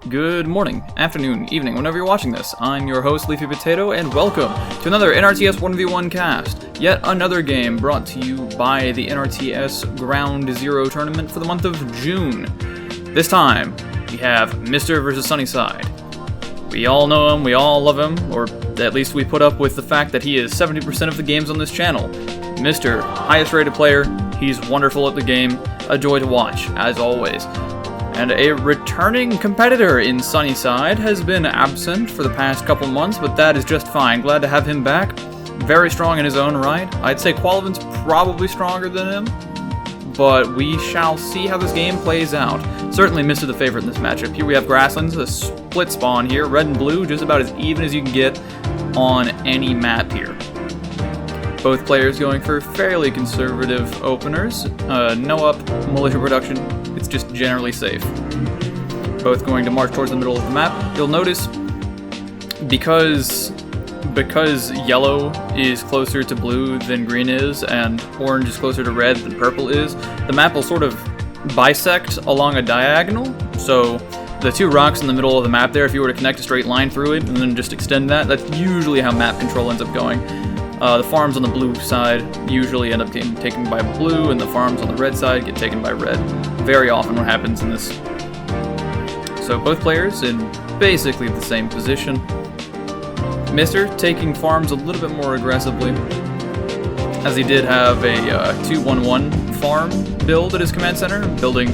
Good morning, afternoon, evening, whenever you're watching this. I'm your host, Leafy Potato, and welcome to another NRTS 1v1 cast. Yet another game brought to you by the NRTS Ground Zero tournament for the month of June. This time, we have Mr. versus SunnySide. We all know him, we all love him, or at least we put up with the fact that he is 70% of the games on this channel. Mr. highest rated player, he's wonderful at the game, a joy to watch, as always. And a returning competitor in SunnySide has been absent for the past couple months, but that is just fine. Glad to have him back. Very strong in his own right. I'd say Qualivan's probably stronger than him, but we shall see how this game plays out. Certainly Mr. the favorite in this matchup. Here we have Grasslands, a split spawn here, red and blue, just about as even as you can get on any map here. Both players going for fairly conservative openers. No up militia production. It's just generally safe. Both going to march towards the middle of the map. You'll notice because yellow is closer to blue than green is, and orange is closer to red than purple is, the map will sort of bisect along a diagonal. So the two rocks in the middle of the map there, if you were to connect a straight line through it and then just extend that, that's usually how map control ends up going. The farms on the blue side usually end up getting taken by blue, and the farms on the red side get taken by red. Very often what happens in this. So both players in basically the same position. Mr. taking farms a little bit more aggressively, as he did have a 2-1-1 farm build at his command center, building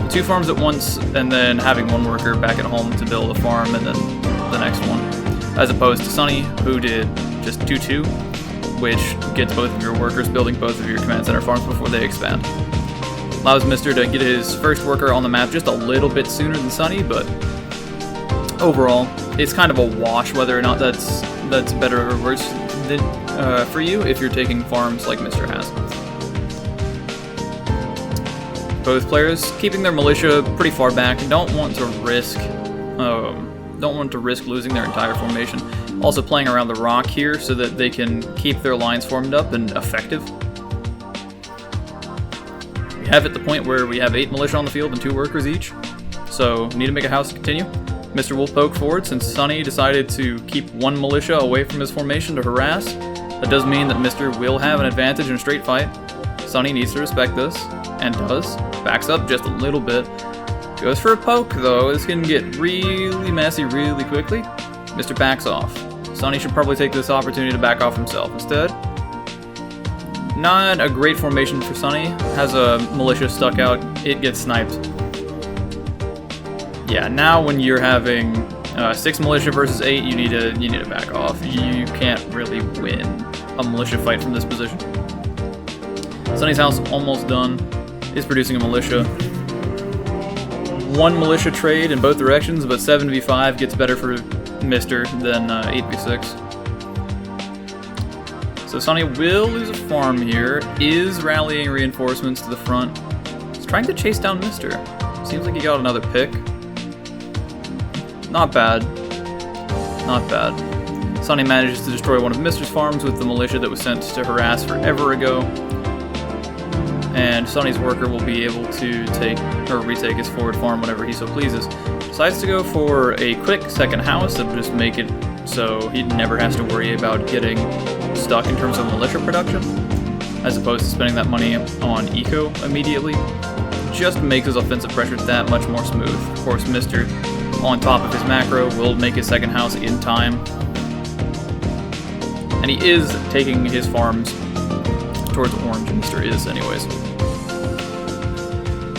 two farms at once and then having one worker back at home to build a farm and then the next one. As opposed to Sunny, who did just 2-2, which gets both of your workers building both of your command center farms before they expand. Allows Mr. to get his first worker on the map just a little bit sooner than Sunny, but overall, it's kind of a wash whether or not that's better or worse than, for you if you're taking farms like Mr. has. Both players keeping their militia pretty far back, don't want to risk losing their entire formation. Also playing around the rock here so that they can keep their lines formed up and effective. We have at the point where we have 8 militia on the field and 2 workers each, so need to make a house to continue. Mr. will poke forward since Sunny decided to keep 1 militia away from his formation to harass. That does mean that Mr. will have an advantage in a straight fight. Sunny needs to respect this, and does. Backs up just a little bit. Goes for a poke though, this can get really messy really quickly. Mr. backs off. Sunny should probably take this opportunity to back off himself instead. Not a great formation for Sunny. Has a militia stuck out, it gets sniped. Yeah, now when you're having 6 militia versus 8, you need to back off. You can't really win a militia fight from this position. Sunny's house almost done. Is producing a militia. 1 militia trade in both directions, but 7v5 gets better for Mr. than 8v6. So Sunny will lose a farm here, is rallying reinforcements to the front. He's trying to chase down Mr. Seems like he got another pick. Not bad. Not bad. Sunny manages to destroy one of Mr.'s farms with the militia that was sent to harass forever ago. And Sunny's worker will be able to take or retake his forward farm whenever he so pleases. Decides to go for a quick second house and just make it so he never has to worry about getting stuck in terms of militia production, as opposed to spending that money on eco immediately. Just makes his offensive pressure that much more smooth. Of course, Mr. on top of his macro will make his second house in time. And he is taking his farms towards orange, Mr. is anyways.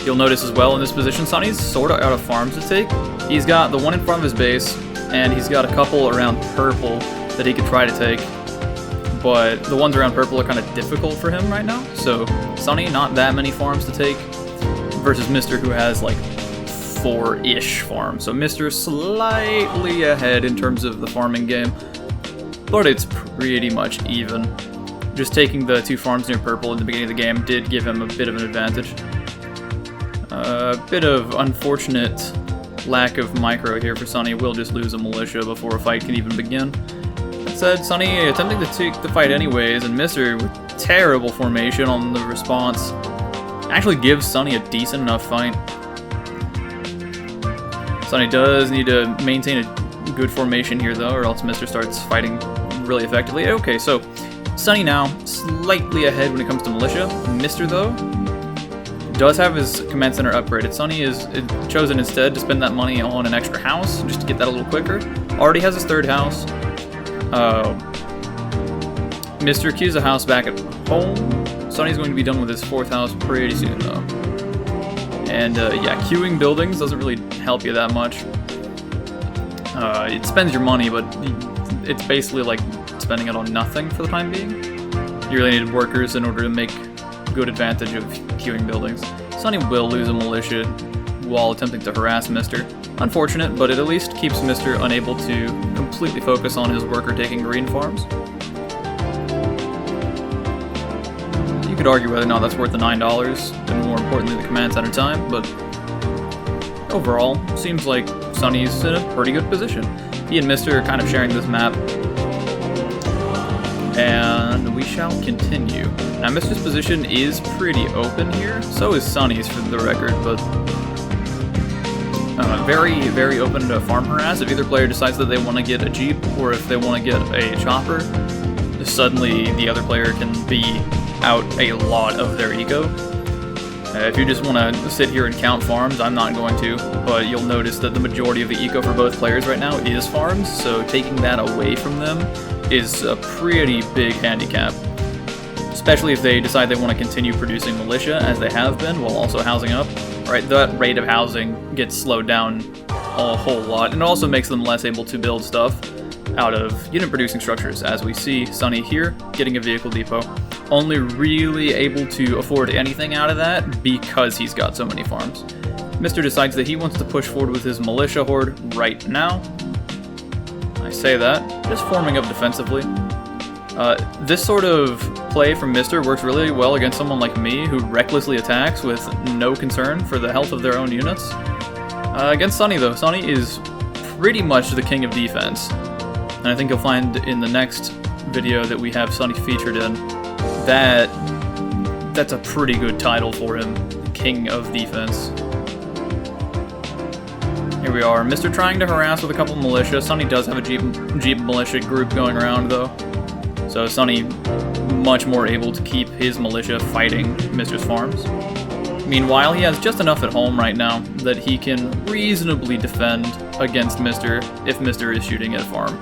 You'll notice as well in this position, Sunny's sort of out of farms to take. He's got the one in front of his base, and he's got a couple around purple that he could try to take. But the ones around purple are kind of difficult for him right now. So Sunny, not that many farms to take, versus Mr. who has like 4-ish farms. So Mr. slightly ahead in terms of the farming game, but it's pretty much even. Just taking the 2 farms near purple in the beginning of the game did give him a bit of an advantage. A bit of unfortunate lack of micro here for Sunny. Will just lose a militia before a fight can even begin. That said, Sunny attempting to take the fight anyways, and Mr. with terrible formation on the response actually gives Sunny a decent enough fight. Sunny does need to maintain a good formation here though, or else Mr. starts fighting really effectively. Okay, so Sunny now slightly ahead when it comes to militia. Mr. though does have his command center upgraded. Sunny is chosen instead to spend that money on an extra house just to get that a little quicker. Already has his third house. Mr. queues a house back at home. Sunny's going to be done with his fourth house pretty soon though. And yeah, queuing buildings doesn't really help you that much. It spends your money, but it's basically like spending it on nothing for the time being. You really need workers in order to make good advantage of queuing buildings. Sunny will lose a militia while attempting to harass Mr. Unfortunate, but it at least keeps Mr. unable to completely focus on his worker-taking green farms. You could argue whether or not that's worth the $9, and more importantly the command center time, but overall, seems like Sunny's in a pretty good position. He and Mr. are kind of sharing this map, and we shall continue. Now Mr.'s position is pretty open here, so is Sunny's for the record, but very, very open to farm harass. If either player decides that they want to get a Jeep, or if they want to get a chopper, suddenly the other player can be out a lot of their eco. If you just want to sit here and count farms, I'm not going to, but you'll notice that the majority of the eco for both players right now is farms, so taking that away from them is a pretty big handicap. Especially if they decide they want to continue producing militia, as they have been, while also housing up. Right, that rate of housing gets slowed down a whole lot, and it also makes them less able to build stuff out of unit-producing structures, as we see Sunny here getting a vehicle depot. Only really able to afford anything out of that because he's got so many farms. Mr. decides that he wants to push forward with his militia horde right now. I say that, just forming up defensively. This sort of play from Mr. works really well against someone like me who recklessly attacks with no concern for the health of their own units. Against Sunny though, Sunny is pretty much the king of defense. And I think you'll find in the next video that we have Sunny featured in, that's a pretty good title for him, King of Defense. Here we are, Mr. trying to harass with a couple militia. Sunny does have a Jeep militia group going around though. So Sunny much more able to keep his militia fighting Mr.'s farms. Meanwhile, he has just enough at home right now that he can reasonably defend against Mr. if Mr. is shooting at a farm.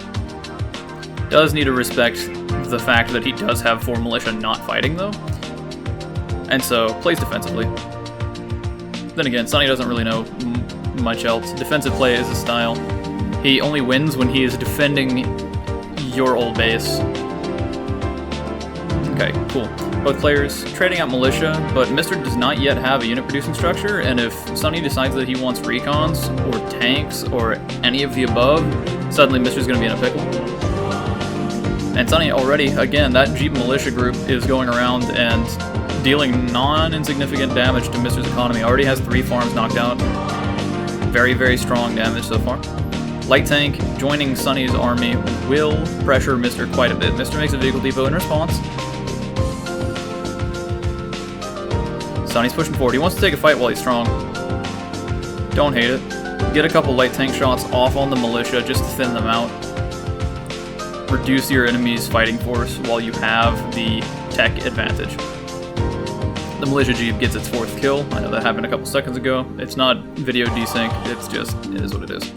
Does need to respect the fact that he does have 4 militia not fighting though, and so plays defensively. Then again, Sunny doesn't really know much else. Defensive play is his style. He only wins when he is defending your old base. Okay, cool. Both players trading out militia, but Mr. does not yet have a unit producing structure, and if Sunny decides that he wants recons, or tanks, or any of the above, suddenly Mr's gonna be in a pickle. And Sunny already, again, that Jeep militia group is going around and dealing non-insignificant damage to Mr's economy. Already has 3 farms knocked out. Very, very strong damage so far. Light tank joining Sunny's army will pressure Mr. quite a bit. Mr. makes a vehicle depot in response. Sunny's pushing forward. He wants to take a fight while he's strong. Don't hate it. Get a couple light tank shots off on the militia just to thin them out. Reduce your enemy's fighting force while you have the tech advantage. The militia Jeep gets its 4th kill. I know that happened a couple seconds ago. It's not video desync, it's just, it is what it is.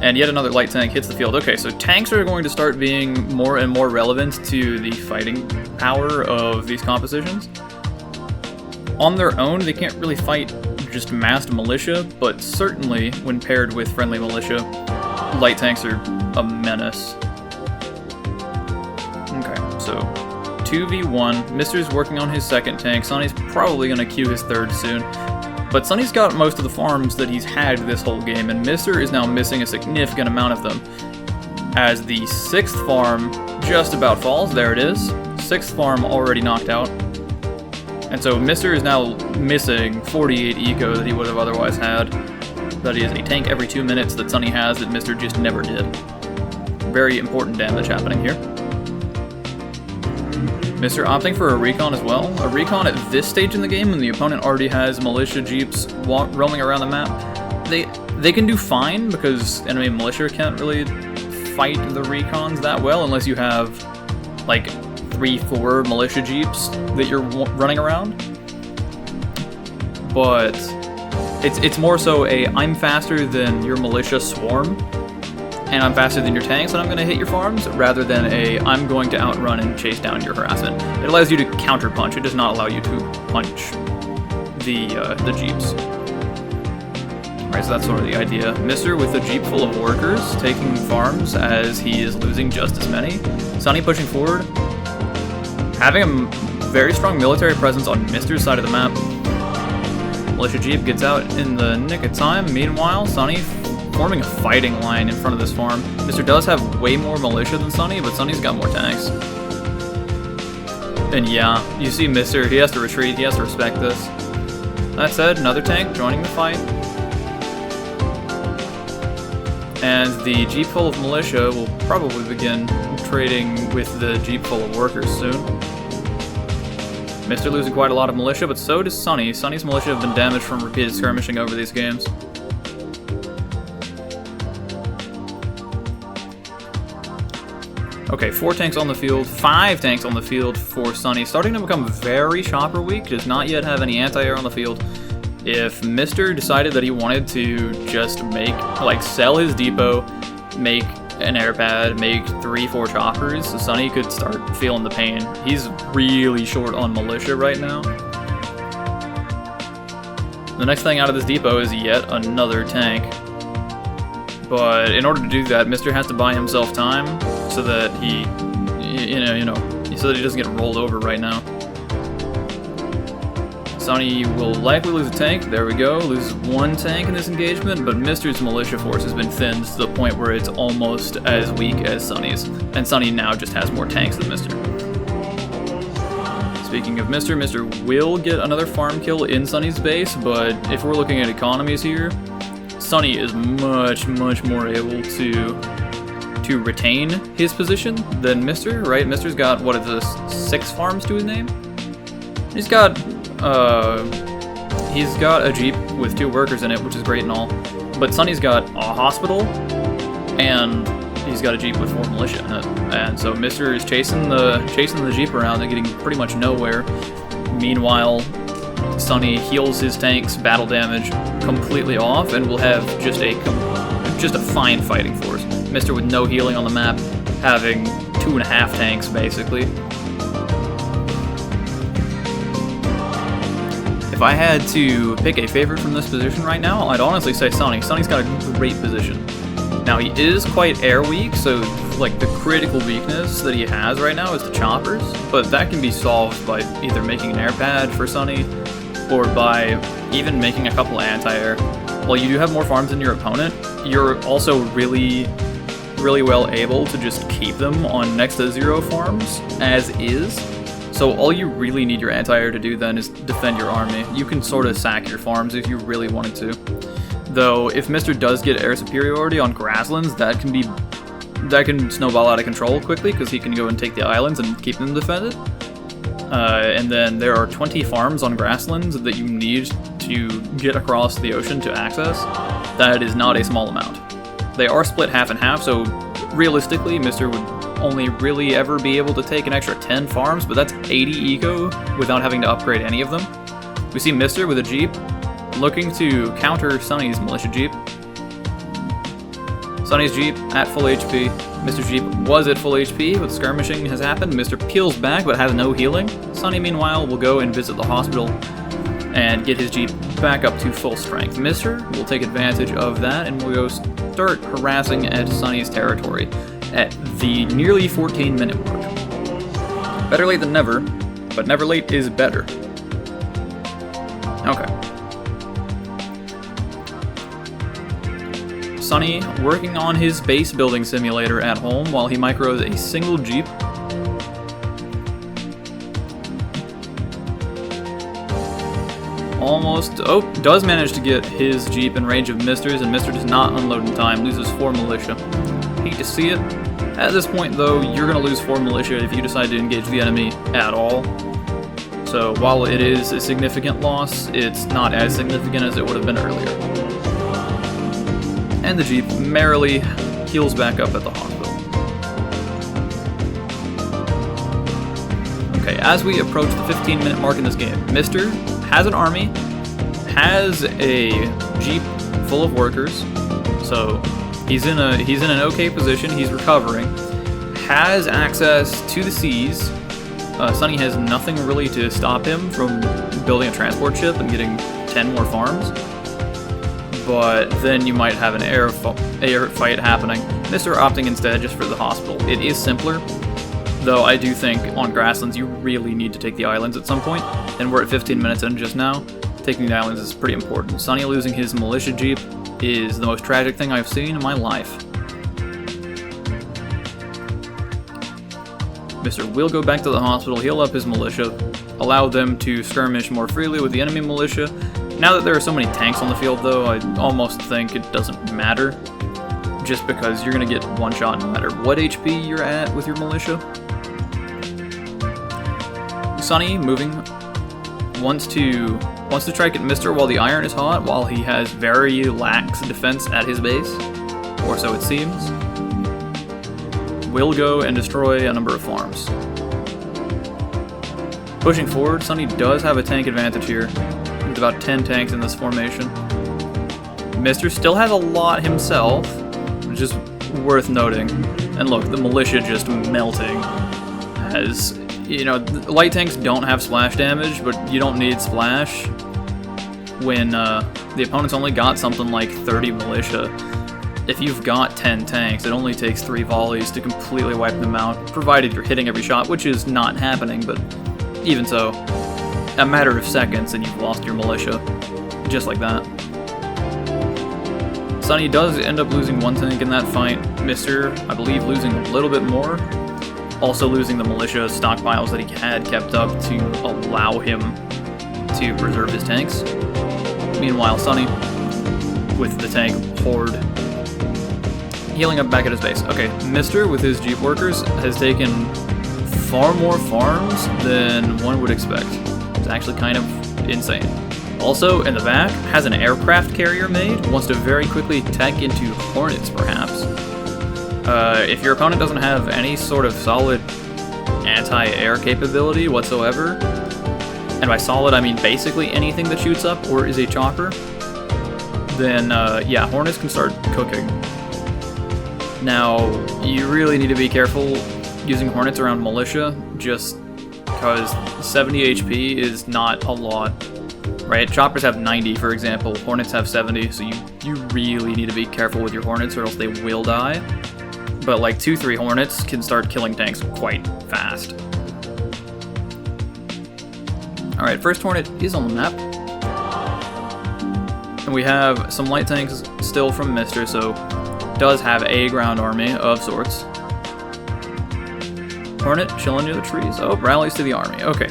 And yet another light tank hits the field. Okay, so tanks are going to start being more and more relevant to the fighting power of these compositions. On their own, they can't really fight just massed militia, but certainly when paired with friendly militia, light tanks are a menace. Okay, so 2v1. Mr's working on his 2nd tank. Sunny's probably going to queue his 3rd soon. But Sunny's got most of the farms that he's had this whole game, and Mr. is now missing a significant amount of them. As the 6th farm just about falls, there it is. 6th farm already knocked out. And so Mr. is now missing 48 eco that he would have otherwise had. That is a tank every 2 minutes that Sunny has that Mr. just never did. Very important damage happening here. Mr. opting for a recon as well. A recon at this stage in the game when the opponent already has militia jeeps roaming around the map they can do fine because enemy militia can't really fight the recons that well unless you have like 3-4 militia jeeps that you're running around. But it's more so I'm faster than your militia swarm, and I'm faster than your tanks, and I'm going to hit your farms, rather than I'm going to outrun and chase down your harassment. It allows you to counter punch. It does not allow you to punch the jeeps. Alright, so that's sort of the idea. Mr. with a jeep full of workers taking farms as he is losing just as many. Sunny pushing forward, having a very strong military presence on Mr's side of the map. Militia jeep gets out in the nick of time. Meanwhile, Sunny forming a fighting line in front of this farm. Mr. does have way more militia than Sunny, but Sunny's got more tanks. And yeah, you see Mr. He has to retreat. He has to respect this. That said, another tank joining the fight. And the jeep full of militia will probably begin trading with the jeep full of workers soon. Mr. losing quite a lot of militia, but so does Sunny. Sunny's militia have been damaged from repeated skirmishing over these games. Okay, 4 tanks on the field, 5 tanks on the field for Sunny. Starting to become very chopper weak, does not yet have any anti-air on the field. If Mr. decided that he wanted to just sell his depot, make an air pad, make 3-4 choppers, Sunny could start feeling the pain. He's really short on militia right now. The next thing out of this depot is yet another tank. But in order to do that, Mr. has to buy himself time so that so that he doesn't get rolled over right now. Sunny will likely lose a tank. There we go. Loses 1 tank in this engagement, but Mr's militia force has been thinned to the point where it's almost as weak as Sunny's. And Sunny now just has more tanks than Mr. Speaking of Mr. will get another farm kill in Sunny's base, but if we're looking at economies here, Sunny is much more able to retain his position than Mr., right? Mr's got, what is this, 6 farms to his name? He's got a jeep with 2 workers in it, which is great and all, but Sunny's got a hospital, and he's got a jeep with 4 militia in it, and so Mr. is chasing the jeep around and getting pretty much nowhere. Meanwhile, Sunny heals his tanks, battle damage completely off, and will have just a fine fighting force. Mr. with no healing on the map, having 2.5 tanks basically. If I had to pick a favorite from this position right now, I'd honestly say Sunny. Sunny's got a great position. Now, he is quite air weak, so the critical weakness that he has right now is the choppers, but that can be solved by either making an air pad for Sunny, or by even making a couple anti-air. While you do have more farms than your opponent, you're also really well able to just keep them on next to 0 farms, as is. So all you really need your anti-air to do then is defend your army. You can sort of sack your farms if you really wanted to. Though, if Mr. does get air superiority on grasslands, that can snowball out of control quickly, because he can go and take the islands and keep them defended. And then there are 20 farms on grasslands that you need to get across the ocean to access. That is not a small amount. They are split half and half, so realistically, Mr. would only really ever be able to take an extra 10 farms, but that's 80 eco without having to upgrade any of them. We see Mr. with a jeep looking to counter Sunny's militia jeep. Sunny's jeep at full HP. Mr. Jeep was at full HP, but skirmishing has happened. Mr. peels back but has no healing. Sunny, meanwhile, will go and visit the hospital and get his jeep back up to full strength. Mr. will take advantage of that and will go start harassing at Sunny's territory at the nearly 14-minute mark. Better late than never, but never late is better. Okay. Sunny working on his base building simulator at home while he micros a single jeep. Does manage to get his jeep in range of Mr's, and Mr. does not unload in time, loses 4 militia. Hate to see it. At this point though, you're going to lose 4 militia if you decide to engage the enemy at all. So while it is a significant loss, it's not as significant as it would have been earlier. and the Jeep merrily heals back up at the hospital. Okay, as we approach the 15-minute mark in this game, Mr. has an army, has a Jeep full of workers, so he's in an okay position. He's recovering, has access to the seas. Sunny has nothing really to stop him from building a transport ship and getting 10 more farms. But then you might have an air fight happening. Mr. opting instead just for the hospital. It is simpler, though I do think on grasslands you really need to take the islands at some point, and we're at 15 minutes in just now. Taking the islands is pretty important. Sunny losing his militia Jeep is the most tragic thing I've seen in my life. Mr. will go back to the hospital, heal up his militia, allow them to skirmish more freely with the enemy militia. Now that there are so many tanks on the field, though, I almost think it doesn't matter, just because you're going to get one shot no matter what HP you're at with your militia. Sunny, moving, wants to try to get Mr. while the iron is hot, while he has very lax defense at his base, or so it seems. Will go and destroy a number of farms. Pushing forward, Sunny does have a tank advantage here. With about 10 tanks in this formation. Mr. still has a lot himself, which is worth noting. And look, the militia just melting. As, you know, light tanks don't have splash damage, but you don't need splash when the opponent's only got something like 30 militia. If you've got 10 tanks, it only takes 3 volleys to completely wipe them out, provided you're hitting every shot, which is not happening, but even so, a matter of seconds and you've lost your militia, just like that. Sunny does end up losing 1 tank in that fight, Mr., I believe, losing a little bit more, also losing the militia stockpiles that he had kept up to allow him to preserve his tanks. Meanwhile, Sunny, with the tank horde, healing up back at his base. Okay, Mr. with his Jeep workers has taken far more farms than one would expect. It's actually kind of insane. Also, in the back, has an aircraft carrier made, wants to very quickly tech into Hornets, perhaps. If your opponent doesn't have any sort of solid anti-air capability whatsoever, and by solid I mean basically anything that shoots up or is a chopper, then yeah, Hornets can start cooking. Now, you really need to be careful using Hornets around militia, just because 70 HP is not a lot, right? Choppers have 90, for example, Hornets have 70, so you really need to be careful with your Hornets or else they will die. But like 2-3 Hornets can start killing tanks quite fast. Alright, first Hornet is on the map. And we have some light tanks still from Mr., so does have a ground army of sorts. Hornet chilling near the trees. Oh, rallies to the army. Okay.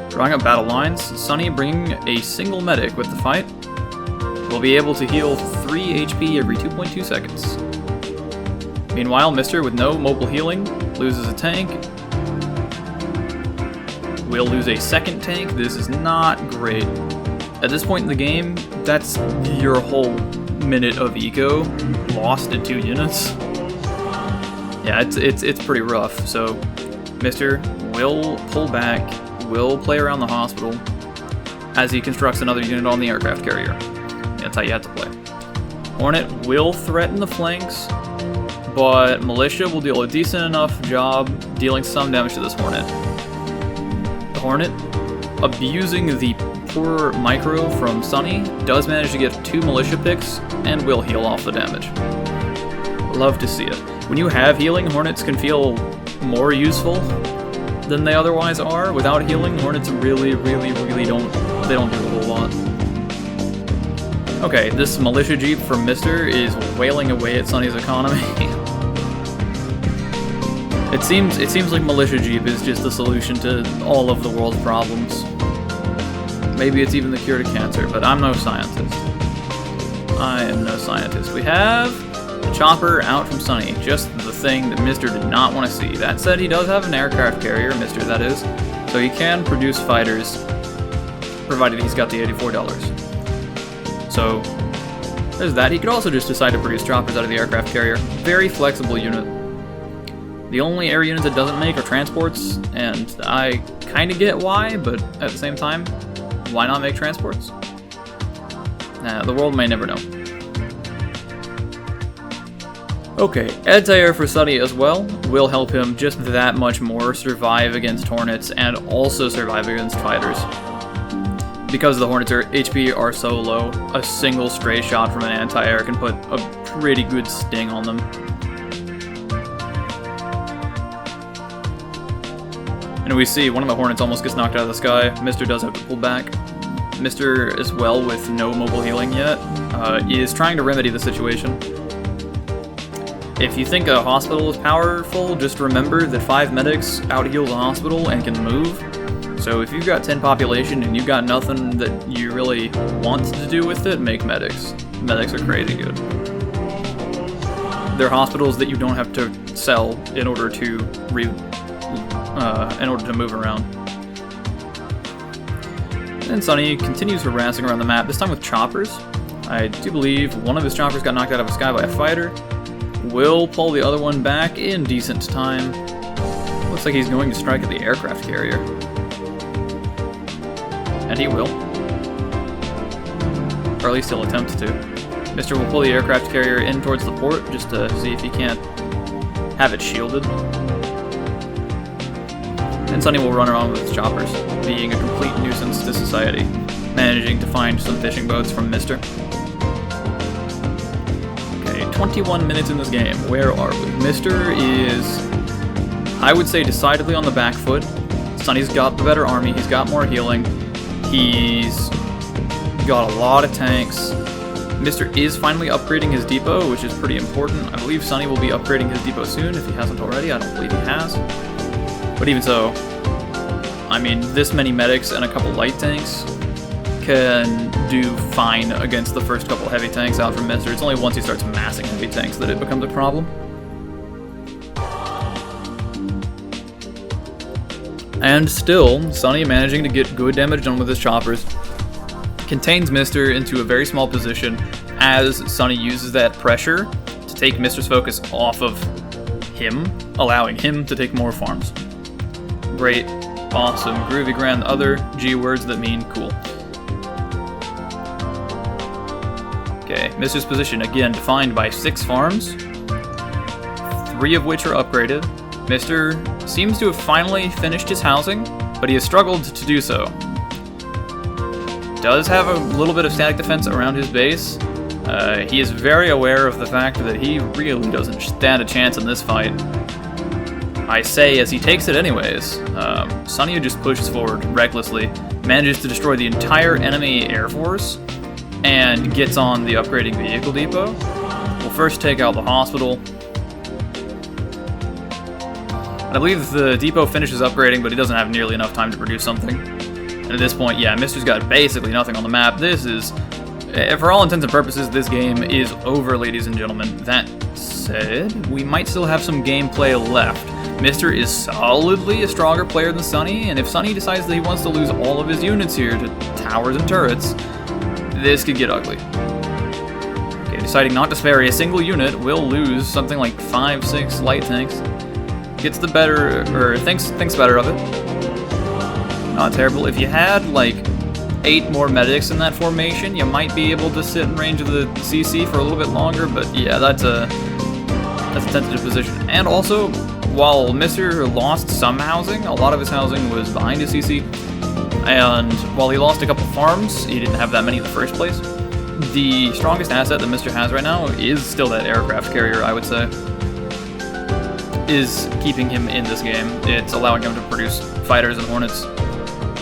Drawing up battle lines. Sunny bringing a single medic with the fight. Will be able to heal 3 HP every 2.2 seconds. Meanwhile, Mr. with no mobile healing loses a tank. Will lose a second tank. This is not great. At this point in the game, that's your whole minute of eco lost in 2 units. Yeah, it's pretty rough. So Mr. will pull back, will play around the hospital as he constructs another unit on the aircraft carrier. That's how you have to play. Hornet will threaten the flanks, but Militia will do a decent enough job dealing some damage to this Hornet. The Hornet, abusing the poor micro from Sunny, does manage to get 2 Militia picks and will heal off the damage. Love to see it. When you have healing, Hornets can feel more useful than they otherwise are. Without healing, Hornets really don't do a whole lot. Okay, this Militia Jeep from Mr. is wailing away at Sunny's economy. It seems like Militia Jeep is just the solution to all of the world's problems. Maybe it's even the cure to cancer, but I'm no scientist. I am no scientist. We have a chopper out from Sunny, just the thing that Mr. did not want to see. That said, he does have an aircraft carrier, Mr. that is, so he can produce fighters, provided he's got the $84. So, There's that. He could also just decide to produce choppers out of the aircraft carrier. Very flexible unit. The only air units it doesn't make are transports, and I kind of get why, but at the same time, why not make transports? The world may never know. Okay, anti-air for Sunny as well will help him just that much more survive against Hornets and also survive against fighters. Because the Hornets' HP are so low, a single stray shot from an anti-air can put a pretty good sting on them. And we see one of the Hornets almost gets knocked out of the sky. Mr. does have to pull back. Mr. as well, with no mobile healing yet, is trying to remedy the situation. If you think a hospital is powerful, just remember that 5 medics out-heal the hospital and can move. So if you've got 10 population and you've got nothing that you really want to do with it, make medics. Medics are crazy good. They're hospitals that you don't have to sell in order to move around. And Sunny continues harassing around the map, this time with choppers. I do believe one of his choppers got knocked out of the sky by a fighter. Will pull the other one back in decent time. Looks like he's going to strike at the aircraft carrier. And he will. Or at least he'll attempt to. Mr. will pull the aircraft carrier in towards the port just to see if he can't have it shielded. And Sunny will run around with his choppers, being a complete nuisance to society, managing to find some fishing boats from Mr. Okay, 21 minutes in this game. Where are we? Mr. is, I would say, decidedly on the back foot. Sunny's got the better army, he's got more healing, he's got a lot of tanks. Mr. is finally upgrading his depot, which is pretty important. I believe Sunny will be upgrading his depot soon, if he hasn't already. I don't believe he has. But even so, I mean, this many medics and a couple light tanks can do fine against the first couple heavy tanks out from Mr. It's only once he starts massing heavy tanks that it becomes a problem. And still, Sunny managing to get good damage done with his choppers contains Mr. into a very small position as Sunny uses that pressure to take Mr.'s focus off of him, allowing him to take more farms. Great, awesome, groovy, grand, other G words that mean cool. Okay, Mr.'s position again defined by 6 farms, 3 of which are upgraded. Mr. seems to have finally finished his housing, but he has struggled to do so. Does have a little bit of static defense around his base. He is very aware of the fact that he really doesn't stand a chance in this fight. I say as he takes it anyways. Sunny just pushes forward recklessly, manages to destroy the entire enemy air force, and gets on the upgrading vehicle depot. We'll first take out the hospital. I believe the depot finishes upgrading, but he doesn't have nearly enough time to produce something. And at this point, yeah, Mr.'s got basically nothing on the map. This is, for all intents and purposes, this game is over, ladies and gentlemen. That said, we might still have some gameplay left. Mr. is solidly a stronger player than Sunny, and if Sunny decides that he wants to lose all of his units here to towers and turrets, this could get ugly. Okay, deciding not to spare a single unit, will lose something like 5-6 light tanks. Gets the better, or thinks better of it. Not terrible. If you had like 8 more medics in that formation, you might be able to sit in range of the CC for a little bit longer, but yeah, that's a tentative position. And also, while Mr. lost some housing, a lot of his housing was behind his CC, and while he lost a couple farms, he didn't have that many in the first place. The strongest asset that Mr. has right now is still that aircraft carrier, I would say. Is keeping him in this game. It's allowing him to produce fighters and hornets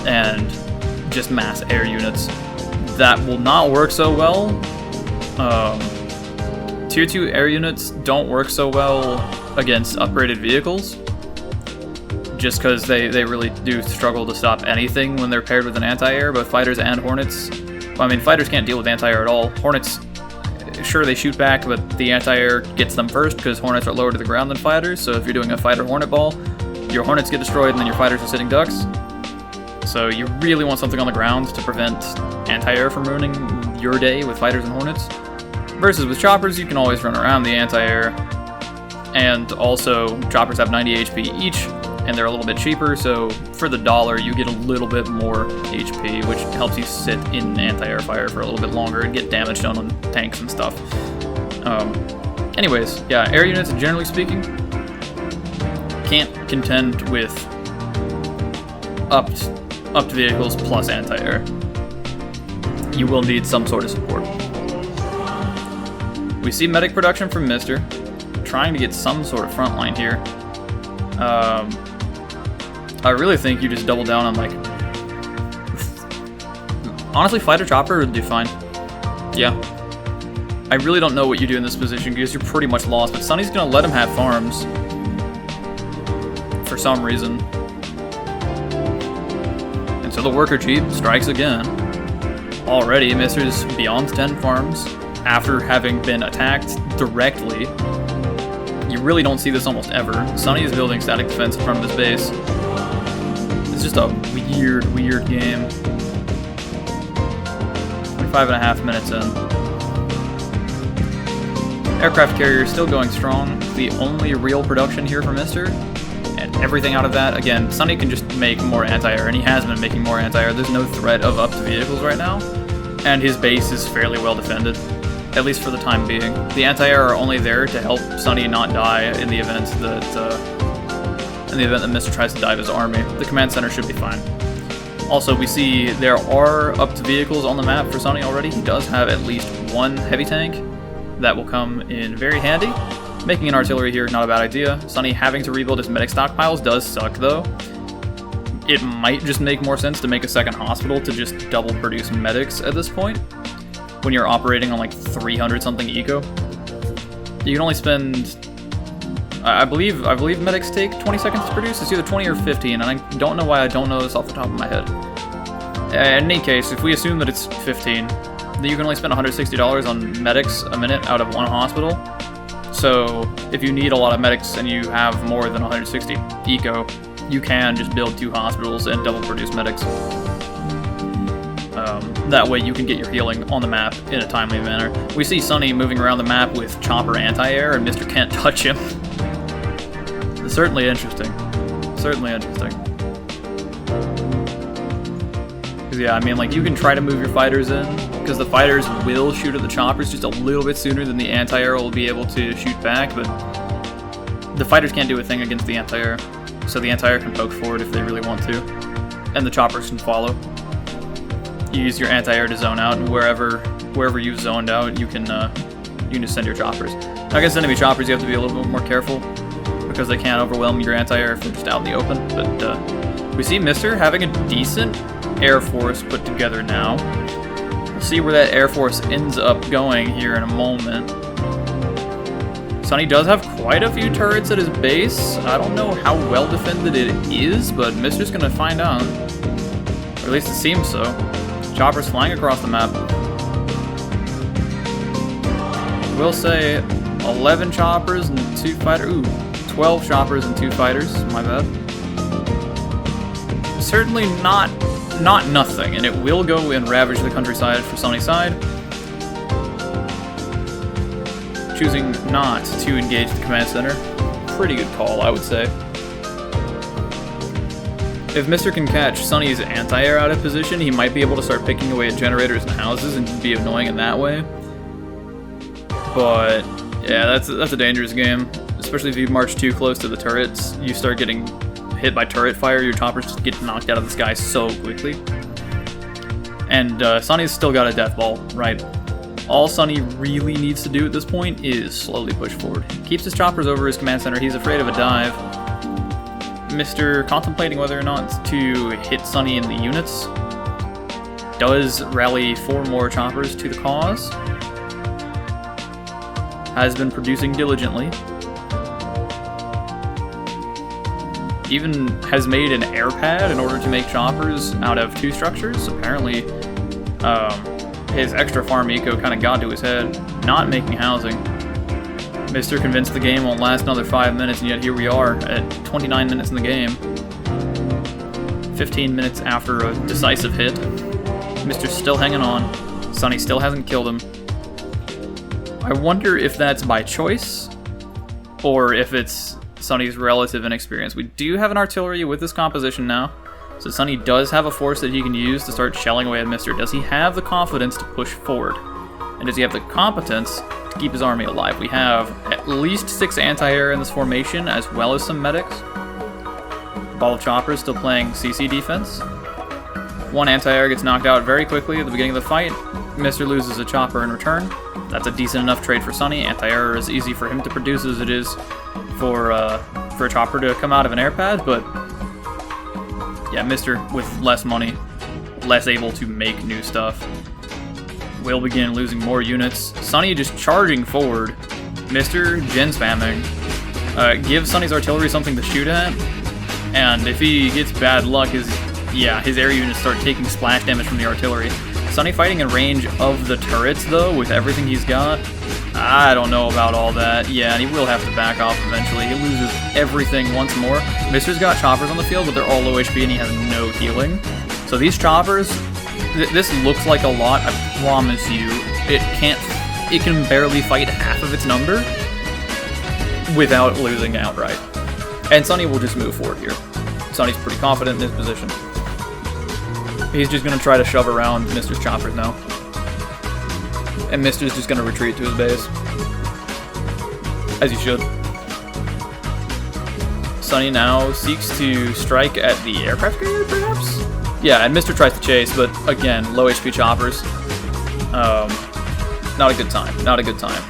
and just mass air units. That will not work so well. Tier 2 air units don't work so well against upgraded vehicles, just because they really do struggle to stop anything when they're paired with an anti-air, but fighters and hornets, well, I mean, fighters can't deal with anti-air at all. Hornets, sure, they shoot back, but the anti-air gets them first because hornets are lower to the ground than fighters, so if you're doing a fighter-hornet ball, your hornets get destroyed and then your fighters are sitting ducks. So you really want something on the ground to prevent anti-air from ruining your day with fighters and hornets. Versus with choppers, you can always run around the anti-air. And also, choppers have 90 HP each, and they're a little bit cheaper, so for the dollar, you get a little bit more HP, which helps you sit in anti-air fire for a little bit longer and get damage done on tanks and stuff. Anyways, yeah, air units, generally speaking, can't contend with upped vehicles plus anti-air. You will need some sort of support. We see medic production from Mr. Trying to get some sort of front line here. I really think you just double down on, like... Honestly, fighter chopper would do fine. Yeah. I really don't know what you do in this position because you're pretty much lost, but Sunny's gonna let him have farms. For some reason. And so the worker jeep strikes again. Already, Mr.'s beyond 10 farms after having been attacked directly. You really don't see this almost ever. Sunny is building static defense in front of his base. It's just a weird game. 25.5 minutes in. Aircraft carrier still going strong. The only real production here for Mr. And everything out of that, again, Sunny can just make more anti-air, and he has been making more anti-air. There's no threat of upped vehicles right now, and his base is fairly well defended, at least for the time being. The anti-air are only there to help Sunny not die in the event that Mr. tries to dive his army. The command center should be fine. Also, we see there are upped vehicles on the map for Sunny already. He does have at least one heavy tank. That will come in very handy. Making an artillery here, not a bad idea. Sunny having to rebuild his medic stockpiles does suck, though. It might just make more sense to make a second hospital to just double produce medics at this point, when you're operating on like 300-something eco. You can only spend... I believe medics take 20 seconds to produce. It's either 20 or 15, and I don't know why I don't know this off the top of my head. In any case, if we assume that it's 15, then you can only spend $160 on medics a minute out of one hospital. So if you need a lot of medics and you have more than 160 eco, you can just build 2 hospitals and double produce medics. That way you can get your healing on the map in a timely manner. We see Sunny moving around the map with chopper anti-air, and Mr. can't touch him. It's certainly interesting. Certainly interesting. Because yeah, I mean, like, you can try to move your fighters in, because the fighters will shoot at the choppers just a little bit sooner than the anti-air will be able to shoot back, but the fighters can't do a thing against the anti-air, so the anti-air can poke forward if they really want to, and the choppers can follow. You use your anti-air to zone out, and wherever you've zoned out, you can just send your choppers. Now, against enemy choppers, you have to be a little bit more careful, because they can't overwhelm your anti-air if they're just out in the open, but we see Mr. having a decent Air Force put together now. We'll see where that Air Force ends up going here in a moment. Sunny does have quite a few turrets at his base. I don't know how well defended it is, but Mr.'s gonna find out. Or at least it seems so. Choppers flying across the map. We'll say 11 choppers and 2 fighters. Ooh, 12 choppers and 2 fighters. My bad. Certainly not nothing, and it will go and ravage the countryside for SunnySide. Choosing not to engage the command center. Pretty good call, I would say. If Mr. can catch Sunny's anti-air out of position, he might be able to start picking away at generators and houses and be annoying in that way. But yeah, that's a dangerous game, especially if you march too close to the turrets. You start getting hit by turret fire, your choppers just get knocked out of the sky so quickly. And Sunny's still got a death ball, right? All Sunny really needs to do at this point is slowly push forward. Keeps his choppers over his command center, he's afraid of a dive. Mr. contemplating whether or not to hit Sunny in the units. Does rally 4 more choppers to the cause. Has been producing diligently. Even has made an air pad in order to make choppers out of 2 structures. Apparently, his extra farm eco kind of got to his head, not making housing. Mr. convinced the game won't last another 5 minutes, and yet here we are at 29 minutes in the game. 15 minutes after a decisive hit. Mr.'s still hanging on. Sunny still hasn't killed him. I wonder if that's by choice, or if it's Sunny's relative inexperience. We do have an artillery with this composition now, so Sunny does have a force that he can use to start shelling away at Mister. Does he have the confidence to push forward? And does he have the competence to keep his army alive? We have at least 6 anti-air in this formation, as well as some medics. Ball of Choppers still playing CC defense. 1 anti-air gets knocked out very quickly at the beginning of the fight. Mister loses a chopper in return. That's a decent enough trade for Sunny. Anti-air is easy for him to produce as it is for a chopper to come out of an air pad, but yeah, Mister with less money, less able to make new stuff, will begin losing more units. Sunny just charging forward. Mister gen spamming. Give Sunny's artillery something to shoot at, and if he gets bad luck, his air units start taking splash damage from the artillery. Sunny fighting in range of the turrets, though, with everything he's got. I don't know about all that. Yeah, and he will have to back off eventually. He loses everything once more. Mister's got choppers on the field, but they're all low HP and he has no healing. So these choppers, this looks like a lot, I promise you. It can barely fight half of its number without losing outright. And Sunny will just move forward here. Sunny's pretty confident in his position. He's just going to try to shove around Mister's choppers now. And Mister's just going to retreat to his base. As he should. Sunny now seeks to strike at the aircraft carrier, perhaps? Yeah, and Mister tries to chase, but again, low HP choppers. Not a good time. Not a good time.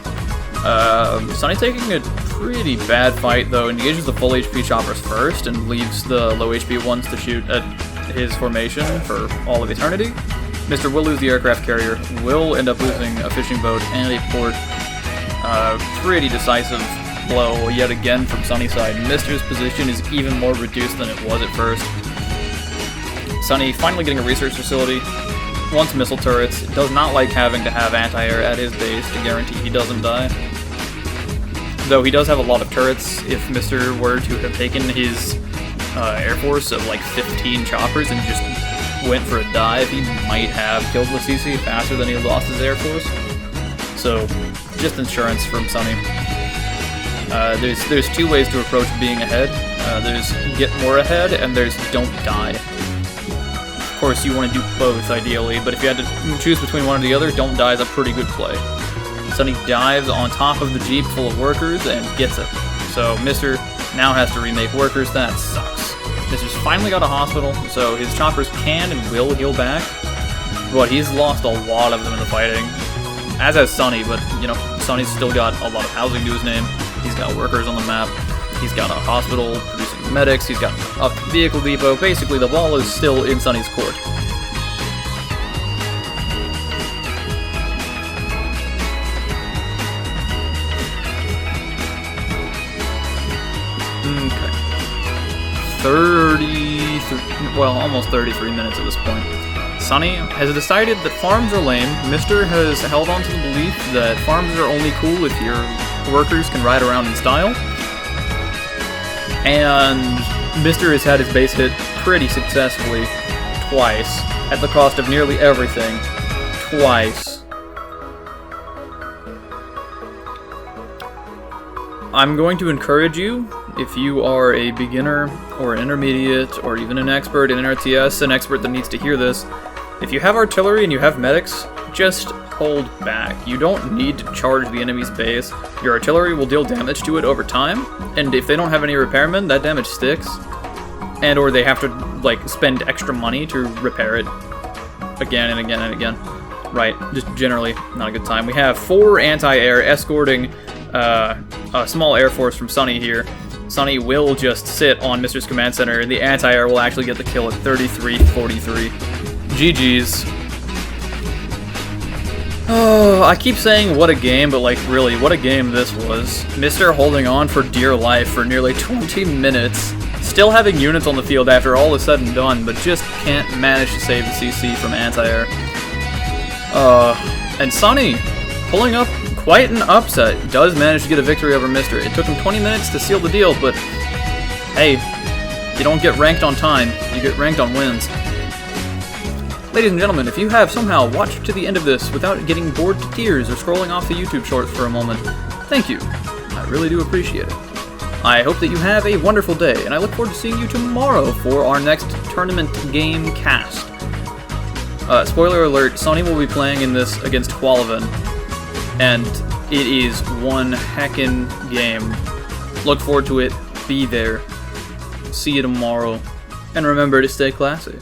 Sunny taking a pretty bad fight, though. Engages the full HP choppers first and leaves the low HP ones to shoot at his formation for all of eternity. Mister will lose the aircraft carrier, will end up losing a fishing boat and a port. Pretty decisive blow yet again from SunnySide. Mister's position is even more reduced than it was at first. Sunny finally getting a research facility. Wants missile turrets. Does not like having to have anti-air at his base to guarantee he doesn't die. Though he does have a lot of turrets. If Mister were to have taken his Air Force of like 15 choppers and just went for a dive, he might have killed the CC faster than he lost his Air Force. So, just insurance from Sunny. There's 2 ways to approach being ahead. There's get more ahead, and there's don't die. Of course, you want to do both, ideally, but if you had to choose between one or the other, don't die is a pretty good play. Sunny dives on top of the Jeep full of workers and gets it. So, Mister now has to remake workers. That sucks. Mister's finally got a hospital, so his choppers can and will heal back, but he's lost a lot of them in the fighting. As has Sunny, but, you know, Sunny's still got a lot of housing to his name. He's got workers on the map. He's got a hospital producing medics. He's got a vehicle depot. Basically, the ball is still in Sunny's court. Almost 33 minutes at this point. Sunny has decided that farms are lame. Mister has held on to the belief that farms are only cool if your workers can ride around in style. And Mister has had his base hit pretty successfully twice, at the cost of nearly everything. Twice. I'm going to encourage you, if you are a beginner or an intermediate or even an expert in NRTS, an expert that needs to hear this, if you have artillery and you have medics, just hold back. You don't need to charge the enemy's base. Your artillery will deal damage to it over time, and if they don't have any repairmen, that damage sticks. And or they have to, like, spend extra money to repair it again and again and again. Right, just generally not a good time. We have 4 anti-air escorting a small air force from Sunny here. Sunny will just sit on Mister's command center, and the anti-air will actually get the kill at 33-43. GG's. Oh, I keep saying what a game, but like really, what a game this was. Mister holding on for dear life for nearly 20 minutes, still having units on the field after all is said and done, but just can't manage to save the CC from anti-air. And Sunny, pulling up quite an upset, does manage to get a victory over Mister. It took him 20 minutes to seal the deal, but hey, you don't get ranked on time, you get ranked on wins. Ladies and gentlemen, if you have somehow watched to the end of this without getting bored to tears or scrolling off the YouTube shorts for a moment, thank you. I really do appreciate it. I hope that you have a wonderful day, and I look forward to seeing you tomorrow for our next tournament game cast. Spoiler alert, Sunny will be playing in this against Qualivan, and it is one heckin' game. Look forward to it, be there, see you tomorrow, and remember to stay classy.